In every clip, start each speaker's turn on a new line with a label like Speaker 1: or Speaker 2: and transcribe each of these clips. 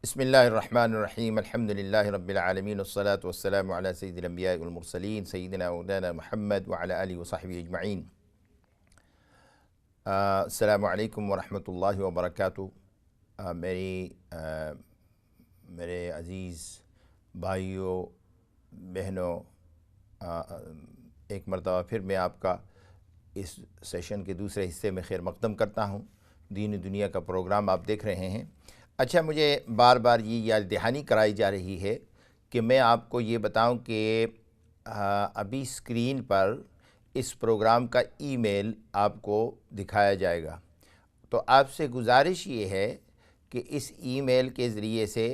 Speaker 1: بسم اللہ الرحمن الرحیم الحمدللہ رب العالمین والصلاة والسلام علی سید الانبیاء والمرسلین سیدنا مولانا محمد وعلی آلہ وصحبہ اجمعین۔ السلام علیکم ورحمۃ اللہ وبرکاتہ۔ میرے عزیز بھائیوں بہنوں، ایک مرتبہ پھر میں آپ کا اس سیشن کے دوسرے حصے میں خیر مقدم کرتا ہوں۔ دین و دنیا کا پروگرام آپ دیکھ رہے ہیں۔ اچھا، مجھے بار بار یہ یاد دہانی کرائی جا رہی ہے کہ میں آپ کو یہ بتاؤں کہ ابھی اسکرین پر اس پروگرام کا ای میل آپ کو دکھایا جائے گا۔ تو آپ سے گزارش یہ ہے کہ اس ای میل کے ذریعے سے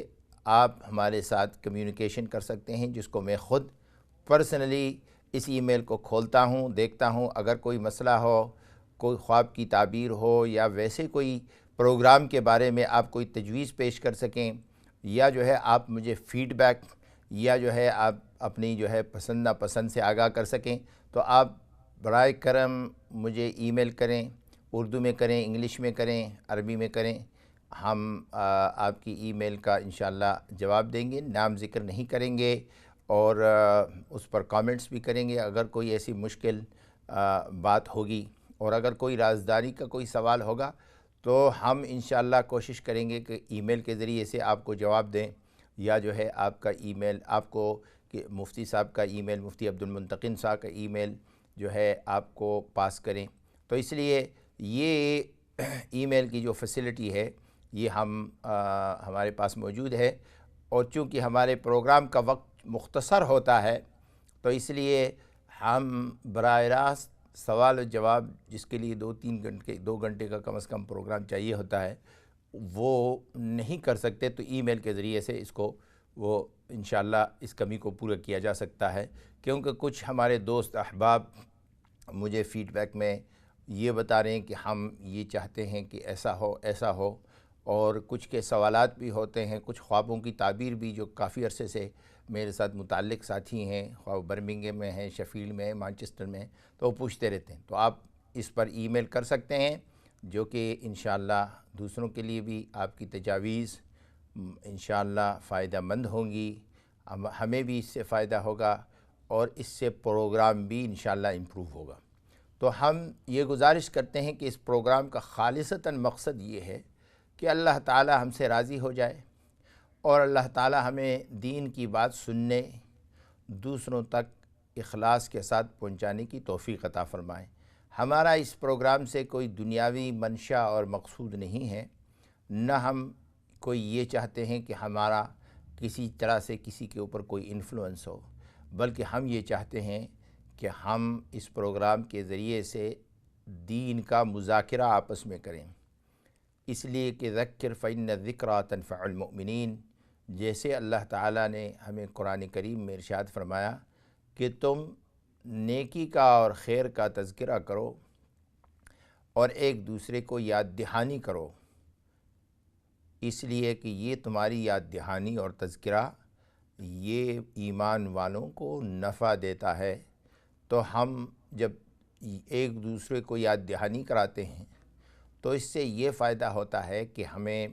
Speaker 1: آپ ہمارے ساتھ کمیونیکیشن کر سکتے ہیں، جس کو میں خود پرسنلی اس ای میل کو کھولتا ہوں، دیکھتا ہوں۔ اگر کوئی مسئلہ ہو، کوئی خواب کی تعبیر ہو، یا ویسے کوئی پروگرام کے بارے میں آپ کوئی تجویز پیش کر سکیں، یا جو ہے آپ مجھے فیڈ بیک، یا جو ہے آپ اپنی جو ہے پسند ناپسند سے آگاہ کر سکیں، تو آپ برائے کرم مجھے ای میل کریں۔ اردو میں کریں، انگلش میں کریں، عربی میں کریں۔ ہم آپ کی ای میل کا انشاءاللہ جواب دیں گے، نام ذکر نہیں کریں گے، اور اس پر کامنٹس بھی کریں گے اگر کوئی ایسی مشکل بات ہوگی، اور اگر کوئی رازداری کا کوئی سوال ہوگا تو ہم انشاءاللہ کوشش کریں گے کہ ای میل کے ذریعے سے آپ کو جواب دیں، یا جو ہے آپ کا ای میل آپ کو کہ مفتی صاحب کا ای میل، مفتی عبد المنتقم صاحب کا ای میل جو ہے آپ کو پاس کریں۔ تو اس لیے یہ ای میل کی جو فیسلٹی ہے یہ ہمارے پاس موجود ہے، اور چونکہ ہمارے پروگرام کا وقت مختصر ہوتا ہے تو اس لیے ہم براہ راست سوال و جواب، جس کے لیے 2 گھنٹے کا کم از کم پروگرام چاہیے ہوتا ہے، وہ نہیں کر سکتے۔ تو ای میل کے ذریعے سے اس کو وہ انشاءاللہ اس کمی کو پورا کیا جا سکتا ہے، کیونکہ کچھ ہمارے دوست احباب مجھے فیڈ بیک میں یہ بتا رہے ہیں کہ ہم یہ چاہتے ہیں کہ ایسا ہو ایسا ہو، اور کچھ کے سوالات بھی ہوتے ہیں، کچھ خوابوں کی تعبیر بھی جو کافی عرصے سے میرے ساتھ متعلق ساتھی ہیں، خواہ برمنگھم میں ہیں، شیفیلڈ میں ہیں، مانچسٹر میں ہیں، تو وہ پوچھتے رہتے ہیں۔ تو آپ اس پر ای میل کر سکتے ہیں، جو کہ انشاءاللہ دوسروں کے لیے بھی آپ کی تجاویز انشاءاللہ فائدہ مند ہوں گی، ہمیں بھی اس سے فائدہ ہوگا، اور اس سے پروگرام بھی انشاءاللہ امپروو ہوگا۔ تو ہم یہ گزارش کرتے ہیں کہ اس پروگرام کا خالصتاً مقصد یہ ہے کہ اللہ تعالی ہم سے راضی ہو جائے، اور اللہ تعالی ہمیں دین کی بات سننے، دوسروں تک اخلاص کے ساتھ پہنچانے کی توفیق عطا فرمائے۔ ہمارا اس پروگرام سے کوئی دنیاوی منشا اور مقصود نہیں ہے، نہ ہم کوئی یہ چاہتے ہیں کہ ہمارا کسی طرح سے کسی کے اوپر کوئی انفلوئنس ہو، بلکہ ہم یہ چاہتے ہیں کہ ہم اس پروگرام کے ذریعے سے دین کا مذاکرہ آپس میں کریں، اس لیے کہ ذکر فإن الذکریٰ تنفع المؤمنین، جیسے اللہ تعالیٰ نے ہمیں قرآن کریم میں ارشاد فرمایا کہ تم نیکی کا اور خیر کا تذکرہ کرو اور ایک دوسرے کو یاد دہانی کرو، اس لیے کہ یہ تمہاری یاد دہانی اور تذکرہ یہ ایمان والوں کو نفع دیتا ہے۔ تو ہم جب ایک دوسرے کو یاد دہانی کراتے ہیں تو اس سے یہ فائدہ ہوتا ہے کہ ہمیں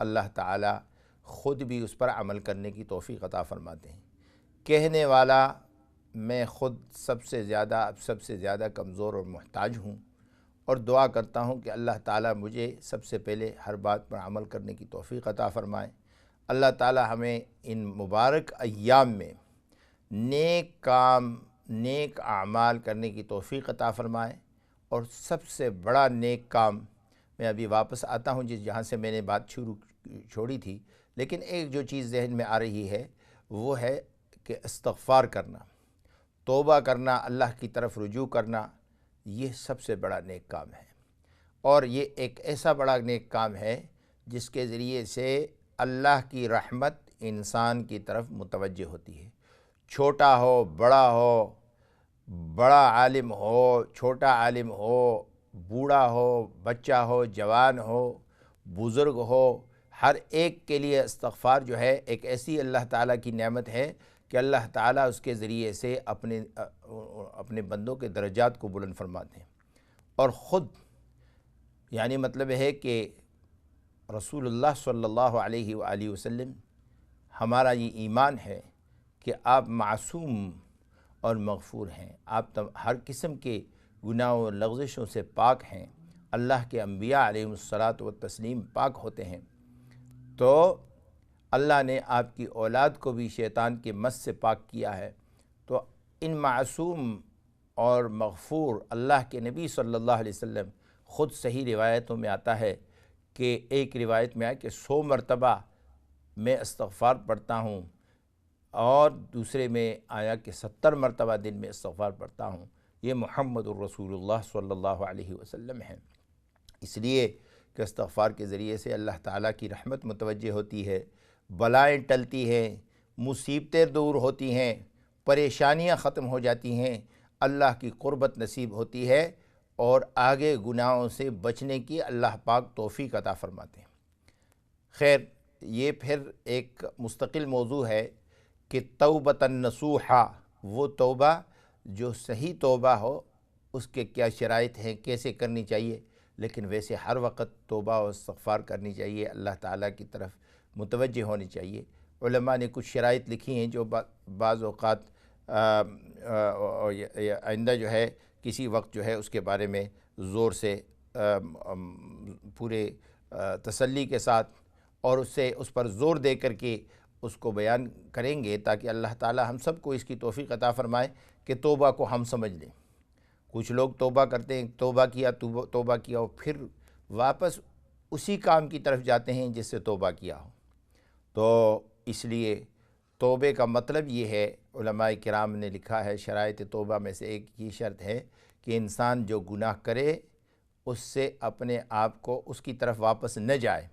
Speaker 1: اللہ تعالی خود بھی اس پر عمل کرنے کی توفیق عطا فرماتے ہیں۔ کہنے والا میں خود سب سے زیادہ کمزور اور محتاج ہوں، اور دعا کرتا ہوں کہ اللہ تعالی مجھے سب سے پہلے ہر بات پر عمل کرنے کی توفیق عطا فرمائے۔ اللہ تعالی ہمیں ان مبارک ایام میں نیک کام، نیک اعمال کرنے کی توفیق عطا فرمائے، اور سب سے بڑا نیک کام، میں ابھی واپس آتا ہوں جہاں سے میں نے بات چھوڑی تھی، لیکن ایک جو چیز ذہن میں آ رہی ہے وہ ہے کہ استغفار کرنا، توبہ کرنا، اللہ کی طرف رجوع کرنا، یہ سب سے بڑا نیک کام ہے، اور یہ ایک ایسا بڑا نیک کام ہے جس کے ذریعے سے اللہ کی رحمت انسان کی طرف متوجہ ہوتی ہے۔ چھوٹا ہو، بڑا عالم ہو، چھوٹا عالم ہو، بوڑھا ہو، بچہ ہو، جوان ہو، بزرگ ہو، ہر ایک کے لیے استغفار جو ہے ایک ایسی اللہ تعالیٰ کی نعمت ہے کہ اللہ تعالیٰ اس کے ذریعے سے اپنے بندوں کے درجات کو بلند فرماتے ہیں، اور خود یعنی مطلب ہے کہ رسول اللہ صلی اللہ علیہ وآلہ وسلم، ہمارا یہ ایمان ہے کہ آپ معصوم اور مغفور ہیں، آپ ہر قسم کے گناہوں اور لغزشوں سے پاک ہیں۔ اللہ کے انبیاء علیہم الصلاۃ والتسلیم پاک ہوتے ہیں، تو اللہ نے آپ کی اولاد کو بھی شیطان کے مس سے پاک کیا ہے۔ تو ان معصوم اور مغفور اللہ کے نبی صلی اللہ علیہ وسلم خود صحیح روایتوں میں آتا ہے کہ ایک روایت میں آیا کہ 100 مرتبہ میں استغفار پڑھتا ہوں، اور دوسرے میں آیا کہ 70 مرتبہ دن میں استغفار پڑھتا ہوں۔ یہ محمد الرسول اللہ صلی اللہ علیہ وسلم ہیں۔ اس لیے کہ استغفار کے ذریعے سے اللہ تعالیٰ کی رحمت متوجہ ہوتی ہے، بلائیں ٹلتی ہیں، مصیبتیں دور ہوتی ہیں، پریشانیاں ختم ہو جاتی ہیں، اللہ کی قربت نصیب ہوتی ہے، اور آگے گناہوں سے بچنے کی اللہ پاک توفیق عطا فرماتے ہیں۔ خیر، یہ پھر ایک مستقل موضوع ہے کہ توبۃ نصوحا، وہ توبہ جو صحیح توبہ ہو، اس کے کیا شرائط ہیں، کیسے کرنی چاہیے۔ لیکن ویسے ہر وقت توبہ و استغفار کرنی چاہیے، اللہ تعالیٰ کی طرف متوجہ ہونی چاہیے۔ علماء نے کچھ شرائط لکھی ہیں جو بعض اوقات آئندہ جو ہے کسی وقت جو ہے اس کے بارے میں زور سے پورے تسلی کے ساتھ اور اس پر زور دے کر کے اس کو بیان کریں گے، تاکہ اللہ تعالیٰ ہم سب کو اس کی توفیق عطا فرمائے کہ توبہ کو ہم سمجھ لیں۔ کچھ لوگ توبہ کرتے ہیں، توبہ کیا اور پھر واپس اسی کام کی طرف جاتے ہیں جس سے توبہ کیا ہو۔ تو اس لیے توبے کا مطلب یہ ہے، علماء کرام نے لکھا ہے، شرائط توبہ میں سے ایک یہ شرط ہے کہ انسان جو گناہ کرے اس سے اپنے آپ کو اس کی طرف واپس نہ جائے،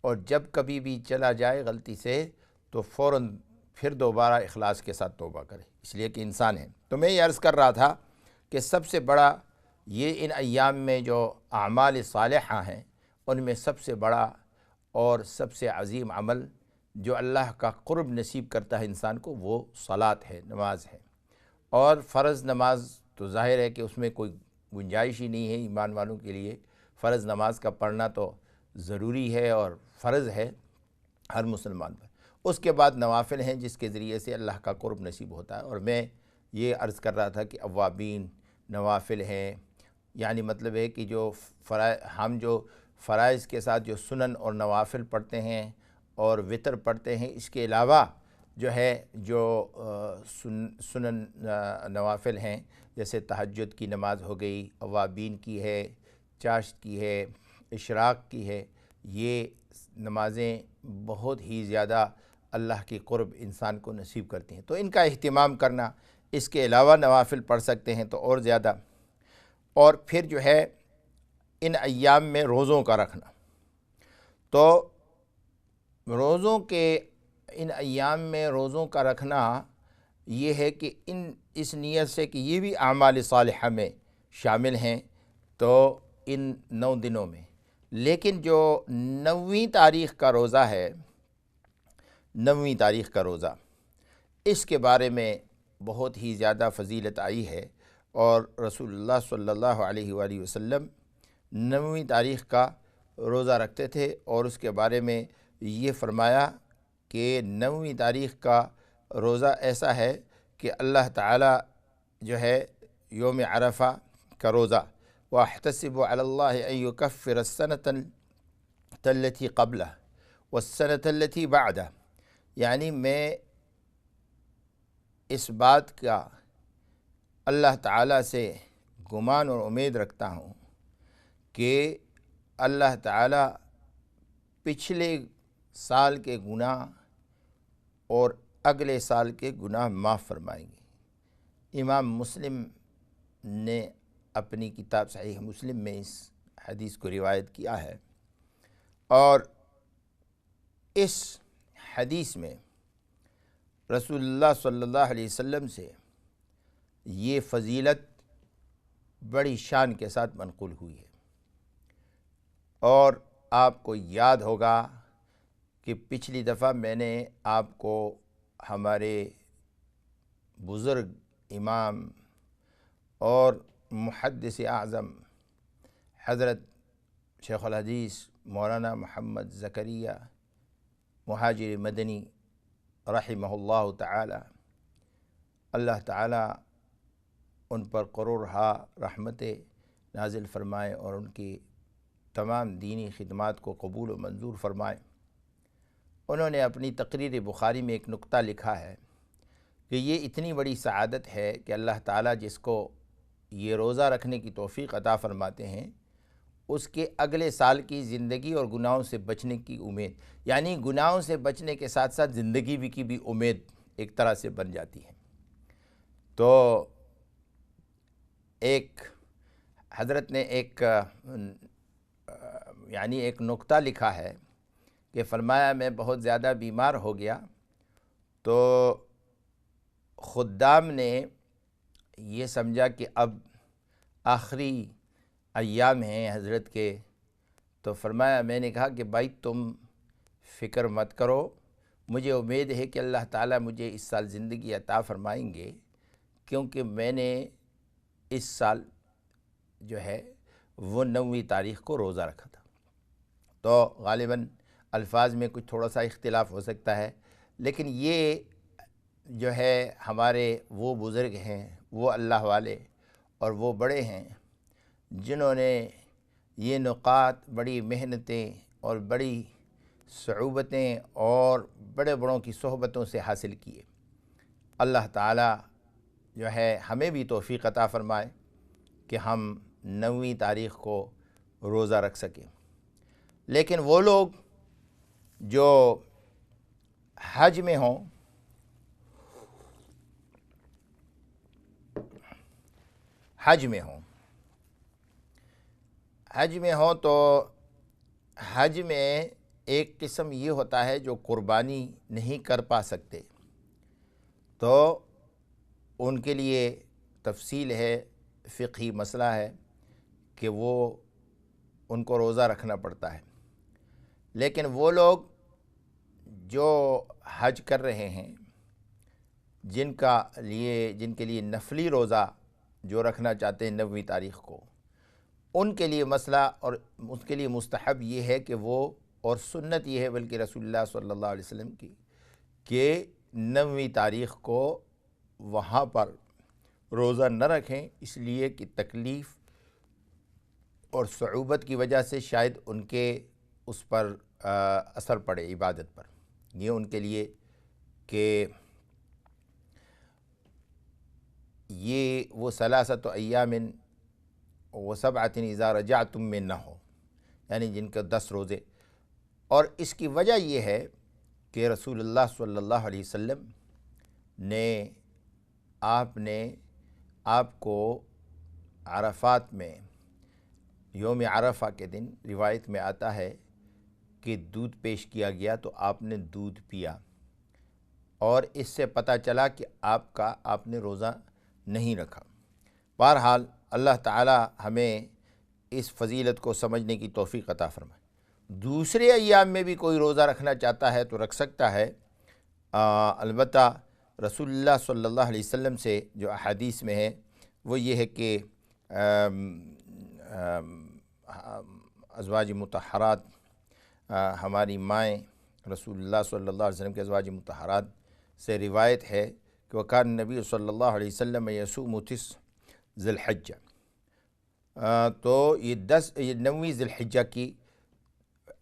Speaker 1: اور جب کبھی بھی چلا جائے غلطی سے تو فوراً پھر دوبارہ اخلاص کے ساتھ توبہ کرے، اس لیے کہ انسان ہے۔ تو میں یہ عرض کر رہا تھا کہ سب سے بڑا یہ ان ایام میں جو اعمال صالحہ ہیں، ان میں سب سے بڑا اور سب سے عظیم عمل جو اللہ کا قرب نصیب کرتا ہے انسان کو، وہ صلاۃ ہے، نماز ہے۔ اور فرض نماز تو ظاہر ہے کہ اس میں کوئی گنجائش ہی نہیں ہے، ایمان والوں کے لیے فرض نماز کا پڑھنا تو ضروری ہے اور فرض ہے ہر مسلمان پر۔ اس کے بعد نوافل ہیں جس کے ذریعے سے اللہ کا قرب نصیب ہوتا ہے۔ اور میں یہ عرض کر رہا تھا کہ اوابین نوافل ہیں، یعنی مطلب ہے کہ ہم جو فرائض کے ساتھ جو سنن اور نوافل پڑھتے ہیں اور وطر پڑھتے ہیں، اس کے علاوہ جو ہے جو سنن نوافل ہیں، جیسے تہجد کی نماز ہو گئی، اوابین کی ہے، چاشت کی ہے، اشراق کی ہے، یہ نمازیں بہت ہی زیادہ اللہ کی قرب انسان کو نصیب کرتی ہیں۔ تو ان کا اہتمام کرنا، اس کے علاوہ نوافل پڑھ سکتے ہیں تو اور زیادہ۔ اور پھر جو ہے ان ایام میں روزوں کا رکھنا، تو روزوں کے ان ایام میں روزوں کا رکھنا یہ ہے کہ اس نیت سے کہ یہ بھی اعمال صالحہ میں شامل ہیں، تو ان 9 دنوں میں۔ لیکن جو 9ویں تاریخ کا روزہ ہے، 9ویں تاریخ کا روزہ، اس کے بارے میں بہت ہی زیادہ فضیلت آئی ہے، اور رسول اللہ صلی اللہ علیہ وآلہ وسلم 9ویں تاریخ کا روزہ رکھتے تھے، اور اس کے بارے میں یہ فرمایا کہ 9ویں تاریخ کا روزہ ایسا ہے کہ اللہ تعالیٰ جو ہے یوم عرفہ کا روزہ، وَأَحْتَسِبُ عَلَى اللَّهِ أَن يُكَفِّرَ السَّنَةَ الَّتِي قَبْلَهُ وَالسَّنَةَ الَّتِي بَعْدَهُ، یعنی میں اس بات کا اللہ تعالیٰ سے گمان اور امید رکھتا ہوں کہ اللہ تعالیٰ پچھلے سال کے گناہ اور اگلے سال کے گناہ معاف فرمائیں گے۔ امام مسلم نے اپنی کتاب صحیح مسلم میں اس حدیث کو روایت کیا ہے، اور اس حدیث میں رسول اللہ صلی اللہ علیہ وسلم سے یہ فضیلت بڑی شان کے ساتھ منقول ہوئی ہے۔ اور آپ کو یاد ہوگا کہ پچھلی دفعہ میں نے آپ کو ہمارے بزرگ امام اور محدث اعظم حضرت شیخ الحدیث مولانا محمد زکریا مہاجر مدنی رحمہ اللہ تعالی، اللہ تعالی ان پر قرورہا رحمت نازل فرمائے اور ان کی تمام دینی خدمات کو قبول و منظور فرمائے۔ انہوں نے اپنی تقریر بخاری میں ایک نکتہ لکھا ہے کہ یہ اتنی بڑی سعادت ہے کہ اللہ تعالیٰ جس کو یہ روزہ رکھنے کی توفیق عطا فرماتے ہیں، اس کے اگلے سال کی زندگی اور گناہوں سے بچنے کی امید، یعنی گناہوں سے بچنے کے ساتھ ساتھ زندگی کی بھی امید ایک طرح سے بن جاتی ہے۔ تو ایک حضرت نے ایک نکتہ لکھا ہے کہ فرمایا میں بہت زیادہ بیمار ہو گیا تو خدام نے یہ سمجھا کہ اب آخری ایام ہیں حضرت کے، تو فرمایا میں نے کہا کہ بھائی تم فکر مت کرو، مجھے امید ہے کہ اللہ تعالیٰ مجھے اس سال زندگی عطا فرمائیں گے، کیونکہ میں نے اس سال جو ہے وہ 9 تاریخ کو روزہ رکھا تھا۔ تو غالباً الفاظ میں کچھ تھوڑا سا اختلاف ہو سکتا ہے، لیکن یہ جو ہے ہمارے وہ بزرگ ہیں، وہ اللہ والے اور وہ بڑے ہیں جنہوں نے یہ نقاط بڑی محنتیں اور بڑی صعوبتیں اور بڑے بڑوں کی صحبتوں سے حاصل کیے۔ اللہ تعالیٰ جو ہے ہمیں بھی توفیق عطا فرمائے کہ ہم 9 تاریخ کو روزہ رکھ سکیں۔ لیکن وہ لوگ جو حج میں ہوں، حج میں ہوں تو حج میں ایک قسم یہ ہوتا ہے جو قربانی نہیں کر پا سکتے، تو ان کے لیے تفصیل ہے، فقہی مسئلہ ہے کہ وہ ان کو روزہ رکھنا پڑتا ہے۔ لیکن وہ لوگ جو حج کر رہے ہیں، جن کے لیے نفلی روزہ جو رکھنا چاہتے ہیں 9 تاریخ کو، ان کے لیے مسئلہ اور اس کے لیے مستحب یہ ہے کہ وہ، اور سنت یہ ہے بلکہ رسول اللہ صلی اللہ علیہ وسلم کی، کہ 9 تاریخ کو وہاں پر روزہ نہ رکھیں، اس لیے کہ تکلیف اور صعوبت کی وجہ سے شاید ان کے اس پر اثر پڑے عبادت پر۔ یہ ان کے لیے کہ یہ وہ 3 ایام و 7 اذا رجعتم میں نہ ہو، یعنی جن کے 10 روزے۔ اور اس کی وجہ یہ ہے کہ رسول اللہ صلی اللہ علیہ وسلم نے آپ کو عرفات میں یوم عرفہ کے دن روایت میں آتا ہے کہ دودھ پیش کیا گیا تو آپ نے دودھ پیا، اور اس سے پتہ چلا کہ آپ نے روزہ نہیں رکھا۔ بہرحال اللہ تعالی ہمیں اس فضیلت کو سمجھنے کی توفیق عطا فرمائے۔ دوسرے ایام میں بھی کوئی روزہ رکھنا چاہتا ہے تو رکھ سکتا ہے، البتہ رسول اللہ صلی اللہ علیہ وسلم سے جو احادیث میں ہے وہ یہ ہے کہ ازواج مطہرات، ہماری مائیں رسول اللہ صلی اللہ علیہ وسلم کے ازواج مطہرات سے روایت ہے کہ وکان نبی صلی اللہ علیہ وسلم یصوم 9 ذی الحجہ، تو یہ 9 ذی الحجہ کی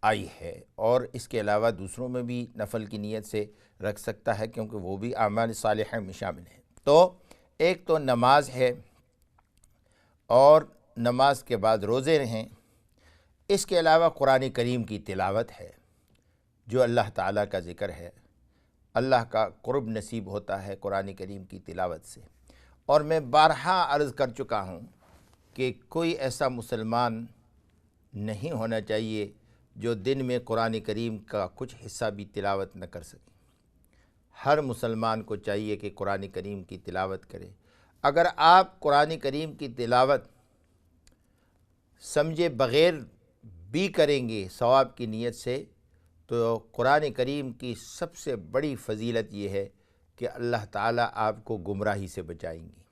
Speaker 1: آئی ہے، اور اس کے علاوہ دوسروں میں بھی نفل کی نیت سے رکھ سکتا ہے کیونکہ وہ بھی اعمال صالحہ میں شامل ہیں۔ تو ایک تو نماز ہے اور نماز کے بعد روزے رہیں، اس کے علاوہ قرآن کریم کی تلاوت ہے، جو اللہ تعالیٰ کا ذکر ہے، اللہ کا قرب نصیب ہوتا ہے قرآن کریم کی تلاوت سے۔ اور میں بارہا عرض کر چکا ہوں کہ کوئی ایسا مسلمان نہیں ہونا چاہیے جو دن میں قرآن کریم کا کچھ حصہ بھی تلاوت نہ کر سکے۔ ہر مسلمان کو چاہیے کہ قرآن کریم کی تلاوت کرے۔ اگر آپ قرآن کریم کی تلاوت سمجھے بغیر بھی کریں گے ثواب کی نیت سے، تو قرآن کریم کی سب سے بڑی فضیلت یہ ہے کہ اللہ تعالیٰ آپ کو گمراہی سے بچائیں گی۔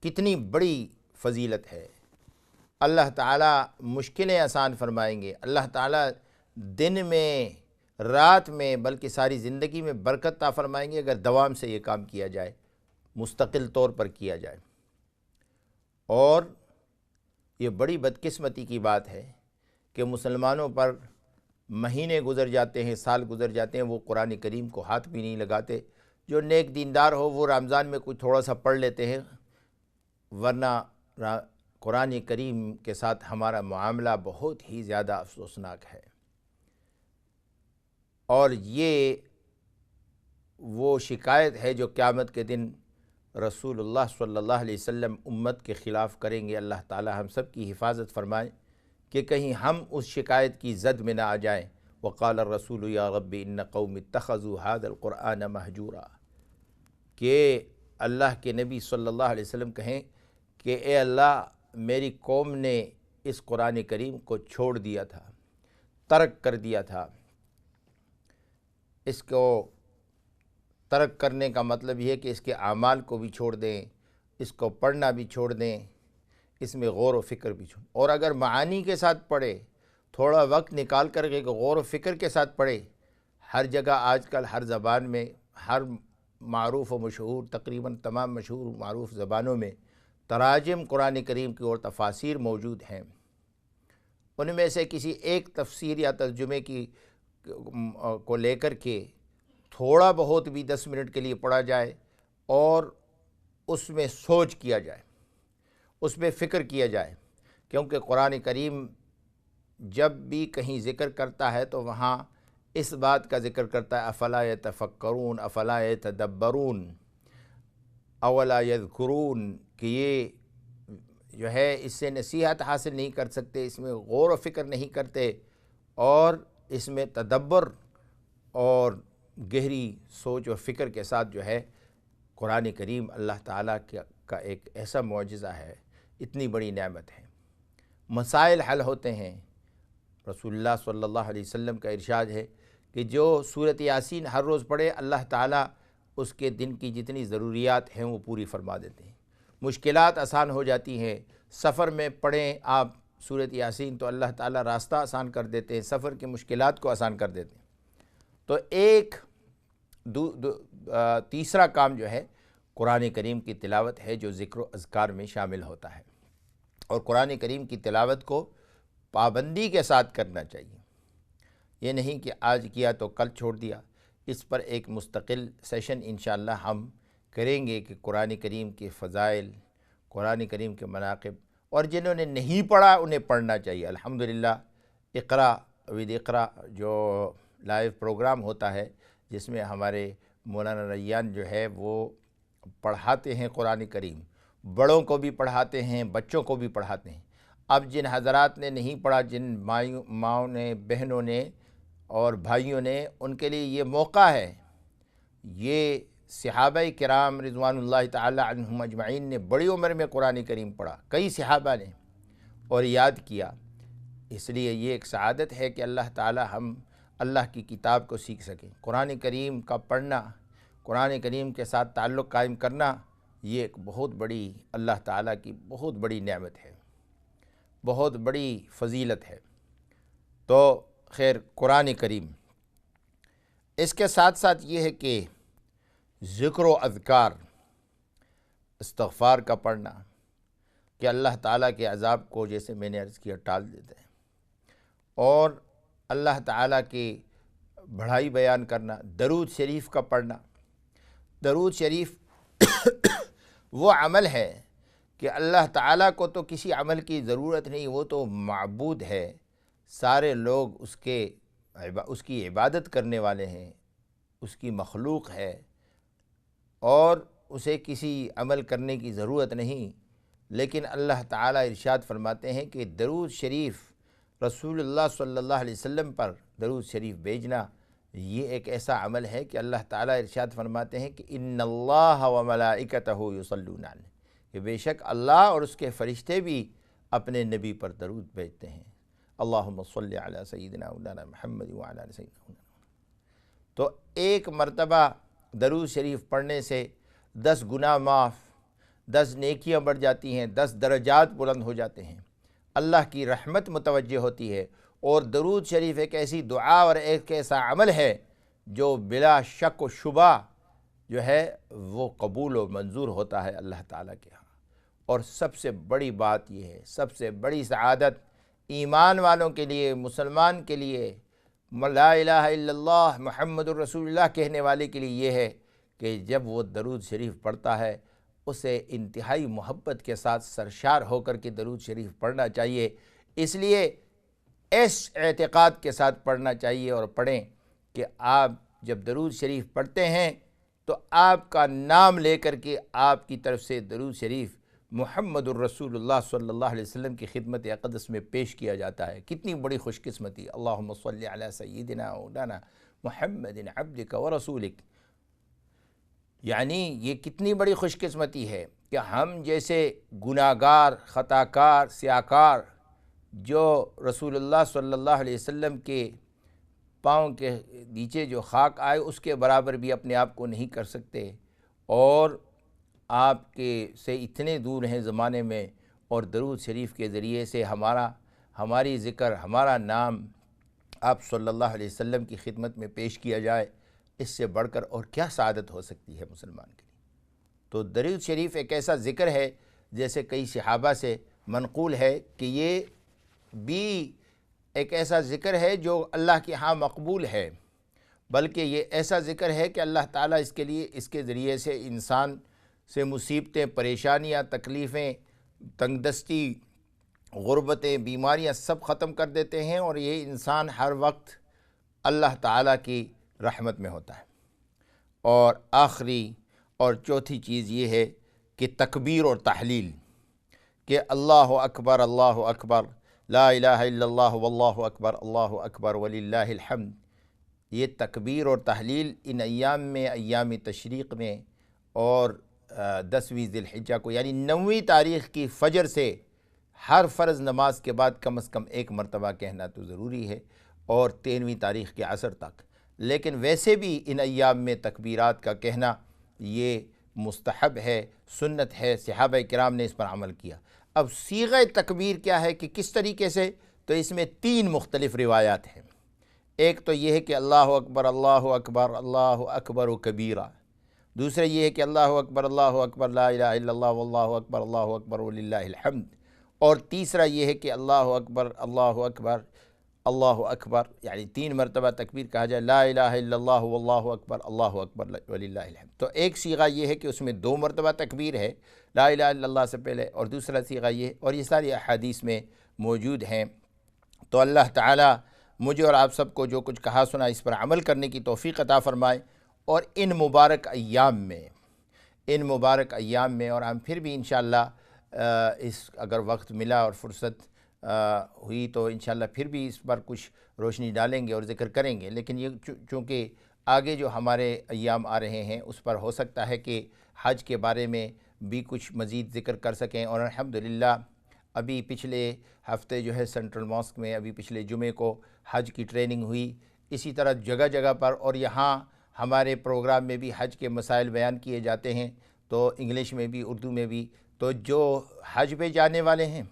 Speaker 1: کتنی بڑی فضیلت ہے! اللہ تعالیٰ مشکلیں آسان فرمائیں گے، اللہ تعالیٰ دن میں رات میں بلکہ ساری زندگی میں برکت عطا فرمائیں گے اگر دوام سے یہ کام کیا جائے، مستقل طور پر کیا جائے۔ اور یہ بڑی بدقسمتی کی بات ہے کہ مسلمانوں پر مہینے گزر جاتے ہیں، سال گزر جاتے ہیں، وہ قرآن کریم کو ہاتھ بھی نہیں لگاتے۔ جو نیک دیندار ہو وہ رمضان میں کچھ تھوڑا سا پڑھ لیتے ہیں، ورنہ قرآن کریم کے ساتھ ہمارا معاملہ بہت ہی زیادہ افسوسناک ہے۔ اور یہ وہ شکایت ہے جو قیامت کے دن رسول اللہ صلی اللہ علیہ وسلم امت کے خلاف کریں گے۔ اللہ تعالی ہم سب کی حفاظت فرمائے کہ کہیں ہم اس شکایت کی زد میں نہ آ جائیں۔ وقال الرسول یا رب ان قوم اتخذوا هذا القرآن مہجورا، کہ اللہ کے نبی صلی اللہ علیہ وسلم کہیں کہ اے اللہ میری قوم نے اس قرآن کریم کو چھوڑ دیا تھا، ترک کر دیا تھا۔ اس کو ترک کرنے کا مطلب یہ ہے کہ اس کے اعمال کو بھی چھوڑ دیں، اس کو پڑھنا بھی چھوڑ دیں، اس میں غور و فکر بھی چھوڑ، اور اگر معانی کے ساتھ پڑھے، تھوڑا وقت نکال کر کے غور و فکر کے ساتھ پڑھے۔ ہر جگہ آج کل ہر زبان میں، ہر معروف و مشہور، تقریباً تمام مشہور معروف زبانوں میں تراجم قرآن کریم کی اور تفاسیر موجود ہیں۔ ان میں سے کسی ایک تفسیر یا ترجمے کی کو لے کر کے تھوڑا بہت بھی 10 منٹ کے لیے پڑھا جائے اور اس میں سوچ کیا جائے، اس میں فکر کیا جائے، کیونکہ قرآن کریم جب بھی کہیں ذکر کرتا ہے تو وہاں اس بات کا ذکر کرتا ہے افلا یتفکرون افلا یتدبرون اولا یذکرون، کہ یہ جو ہے اس سے نصیحت حاصل نہیں کر سکتے، اس میں غور و فکر نہیں کرتے، اور اس میں تدبر اور گہری سوچ و فکر کے ساتھ جو ہے قرآن کریم اللہ تعالیٰ کا ایک ایسا معجزہ ہے، اتنی بڑی نعمت ہے۔ مسائل حل ہوتے ہیں۔ رسول اللہ صلی اللہ علیہ وسلم کا ارشاد ہے کہ جو سورۃ یاسین ہر روز پڑھے اللہ تعالیٰ اس کے دن کی جتنی ضروریات ہیں وہ پوری فرما دیتے ہیں، مشکلات آسان ہو جاتی ہیں۔ سفر میں پڑھیں آپ سورۃ یاسین تو اللہ تعالیٰ راستہ آسان کر دیتے ہیں، سفر کی مشکلات کو آسان کر دیتے ہیں۔ تو ایک تیسرا کام جو ہے قرآن کریم کی تلاوت ہے، جو ذکر و اذکار میں شامل ہوتا ہے، اور قرآن کریم کی تلاوت کو پابندی کے ساتھ کرنا چاہیے۔ یہ نہیں کہ آج کیا تو کل چھوڑ دیا۔ اس پر ایک مستقل سیشن انشاءاللہ ہم کریں گے کہ قرآن کریم کے فضائل، قرآن کریم کے مناقب، اور جنہوں نے نہیں پڑھا انہیں پڑھنا چاہیے۔ الحمدللہ اقرا ود اقرا جو لائیو پروگرام ہوتا ہے جس میں ہمارے مولانا ریان جو ہے وہ پڑھاتے ہیں قرآن کریم، بڑوں کو بھی پڑھاتے ہیں، بچوں کو بھی پڑھاتے ہیں۔ اب جن حضرات نے نہیں پڑھا، جن ماؤں نے، بہنوں نے اور بھائیوں نے، ان کے لیے یہ موقع ہے۔ یہ صحابہ کرام رضوان اللہ تعالی عنہم اجمعین نے بڑی عمر میں قرآن کریم پڑھا، کئی صحابہ نے، اور یاد کیا۔ اس لیے یہ ایک سعادت ہے کہ اللہ تعالی ہم اللہ کی کتاب کو سیکھ سکیں۔ قرآن کریم کا پڑھنا، قرآن کریم کے ساتھ تعلق قائم کرنا، یہ ایک بہت بڑی اللہ تعالیٰ کی بہت بڑی نعمت ہے، بہت بڑی فضیلت ہے۔ تو خیر قرآن کریم، اس کے ساتھ ساتھ یہ ہے کہ ذکر و اذکار، استغفار کا پڑھنا، کہ اللہ تعالیٰ کے عذاب کو جیسے میں نے عرض کیا ٹال دیتے ہیں، اور اللہ تعالیٰ کی بڑائی بیان کرنا، درود شریف کا پڑھنا۔ درود شریف وہ عمل ہے کہ اللہ تعالیٰ کو تو کسی عمل کی ضرورت نہیں، وہ تو معبود ہے، سارے لوگ اس کی عبادت کرنے والے ہیں، اس کی مخلوق ہے، اور اسے کسی عمل کرنے کی ضرورت نہیں۔ لیکن اللہ تعالیٰ ارشاد فرماتے ہیں کہ درود شریف، رسول اللہ صلی اللہ علیہ وسلم پر درود شریف بھیجنا، یہ ایک ایسا عمل ہے کہ اللہ تعالیٰ ارشاد فرماتے ہیں کہ ان اللہ و ملائکتہ یصلون علیہ، کہ بے شک اللہ اور اس کے فرشتے بھی اپنے نبی پر درود بھیجتے ہیں۔ اللہم صلی علی سیدنا مولانا محمد وعلی آل سیدنا مولانا۔ تو ایک مرتبہ درود شریف پڑھنے سے 10 گناہ معاف، 10 نیکیاں بڑھ جاتی ہیں، 10 درجات بلند ہو جاتے ہیں۔ اللہ کی رحمت متوجہ ہوتی ہے، اور درود شریف ایک ایسی دعا اور ایک ایسا عمل ہے جو بلا شک و شبہ جو ہے وہ قبول و منظور ہوتا ہے اللہ تعالیٰ کے ہاں۔ اور سب سے بڑی بات یہ ہے، سب سے بڑی سعادت ایمان والوں کے لیے، مسلمان کے لیے، لا الہ الا اللہ محمد الرسول اللہ کہنے والے کے لیے یہ ہے کہ جب وہ درود شریف پڑھتا ہے اسے انتہائی محبت کے ساتھ سرشار ہو کر کے درود شریف پڑھنا چاہیے۔ اس لیے اس اعتقاد کے ساتھ پڑھنا چاہیے اور پڑھیں کہ آپ جب درود شریف پڑھتے ہیں تو آپ کا نام لے کر کے آپ کی طرف سے درود شریف محمد الرسول اللہ صلی اللہ علیہ وسلم کی خدمت اقدس میں پیش کیا جاتا ہے۔ کتنی بڑی خوش قسمتی، اللہم صلی علی سیدنا مولانا محمد عبدک ورسولک، یعنی یہ کتنی بڑی خوش قسمتی ہے کہ ہم جیسے گناہگار، خطاکار، سیاکار جو رسول اللہ صلی اللہ علیہ وسلم کے پاؤں کے نیچے جو خاک آئے اس کے برابر بھی اپنے آپ کو نہیں کر سکتے، اور آپ کے سے اتنے دور ہیں زمانے میں، اور درود شریف کے ذریعے سے ہماری ذکر، ہمارا نام آپ صلی اللہ علیہ وسلم کی خدمت میں پیش کیا جائے، اس سے بڑھ کر اور کیا سعادت ہو سکتی ہے مسلمان کے لیے۔ تو درود شریف ایک ایسا ذکر ہے، جیسے کئی صحابہ سے منقول ہے کہ یہ بھی ایک ایسا ذکر ہے جو اللہ کے ہاں مقبول ہے، بلکہ یہ ایسا ذکر ہے کہ اللہ تعالیٰ اس کے ذریعے سے انسان سے مصیبتیں، پریشانیاں، تکلیفیں، تنگ دستی، غربتیں، بیماریاں سب ختم کر دیتے ہیں، اور یہ انسان ہر وقت اللہ تعالیٰ کی رحمت میں ہوتا ہے۔ اور آخری اور چوتھی چیز یہ ہے کہ تکبیر اور تحلیل، کہ اللہ اکبر لا الہ الا اللہ واللہ اکبر اللہ اکبر وللہ الحمد، یہ تکبیر اور تحلیل ان ایام میں، ایام تشریق میں، اور 10ویں ذی الحجہ کو یعنی 9ویں تاریخ کی فجر سے ہر فرض نماز کے بعد کم از کم ایک مرتبہ کہنا تو ضروری ہے، اور 13ویں تاریخ کے عصر تک۔ لیکن ویسے بھی ان ایام میں تکبیرات کا کہنا یہ مستحب ہے، سنت ہے، صحابہ کرام نے اس پر عمل کیا۔ اب صیغہ تکبیر کیا ہے کہ کس طریقے سے، تو اس میں 3 مختلف روایات ہیں۔ ایک تو یہ ہے کہ اللہ اکبر اللہ اکبر و کبیرہ، دوسرا یہ ہے کہ اللہ اکبر لا الہ الا اللہ واللہ اکبر وللہ الحمد، اور تیسرا یہ ہے کہ اللہ اکبر یعنی 3 مرتبہ تکبیر کہا جائے، لا الہ الا اللہ واللہ اکبر وللہ الحمد۔ تو ایک صیغہ یہ ہے کہ اس میں 2 مرتبہ تکبیر ہے لا الہ الا اللہ سے پہلے، اور دوسرا صیغہ یہ، اور یہ ساری احادیث میں موجود ہیں۔ تو اللہ تعالیٰ مجھے اور آپ سب کو جو کچھ کہا سنا اس پر عمل کرنے کی توفیق عطا فرمائے، اور ان مبارک ایام میں اور ہم پھر بھی انشاءاللہ اگر وقت ملا اور فرصت ہوئی تو انشاءاللہ پھر بھی اس پر کچھ روشنی ڈالیں گے اور ذکر کریں گے، لیکن یہ چونکہ آگے جو ہمارے ایام آ رہے ہیں اس پر ہو سکتا ہے کہ حج کے بارے میں بھی کچھ مزید ذکر کر سکیں۔ اور الحمدللہ ابھی پچھلے ہفتے جو ہے سینٹرل ماسک میں ابھی پچھلے جمعے کو حج کی ٹریننگ ہوئی، اسی طرح جگہ جگہ پر، اور یہاں ہمارے پروگرام میں بھی حج کے مسائل بیان کیے جاتے ہیں، تو انگلش میں بھی، اردو میں بھی۔ تو جو حج پہ جانے والے ہیں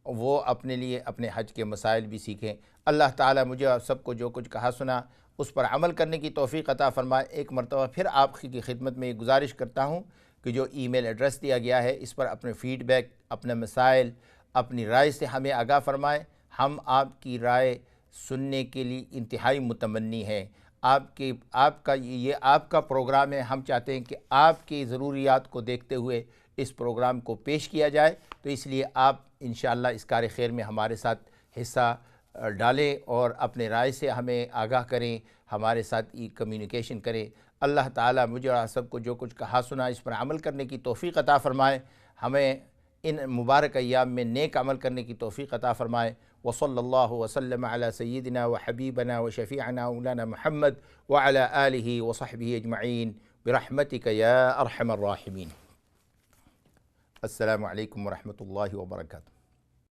Speaker 1: وہ اپنے لیے اپنے حج کے مسائل بھی سیکھیں۔ اللہ تعالیٰ مجھے اور سب کو جو کچھ کہا سنا اس پر عمل کرنے کی توفیق عطا فرمائے۔ ایک مرتبہ پھر آپ کی خدمت میں یہ گزارش کرتا ہوں کہ جو ای میل ایڈریس دیا گیا ہے اس پر اپنے فیڈ بیک، اپنے مسائل، اپنی رائے سے ہمیں آگاہ فرمائیں۔ ہم آپ کی رائے سننے کے لیے انتہائی متمنی ہیں۔ آپ کا پروگرام ہے، ہم چاہتے ہیں کہ آپ کی ضروریات کو دیکھتے ہوئے اس پروگرام کو پیش کیا جائے، تو اس لیے آپ انشاءاللہ اس کار خیر میں ہمارے ساتھ حصہ ڈالیں اور اپنے رائے سے ہمیں آگاہ کریں، ہمارے ساتھ کمیونیکیشن کریں۔ اللہ تعالیٰ مجھے اور سب کو جو کچھ کہا سنا اس پر عمل کرنے کی توفیق عطا فرمائے، ہمیں ان مبارک ایام میں نیک عمل کرنے کی توفیق عطا فرمائے۔ وصلی اللہ وسلم علی سیدنا وحبیبنا وشفیعنا مولانا محمد وعلی آلہ وصحبہ اجمعین برحمتک یا ارحم الراحمین۔ السلام علیکم ورحمۃ اللہ وبرکاتہ۔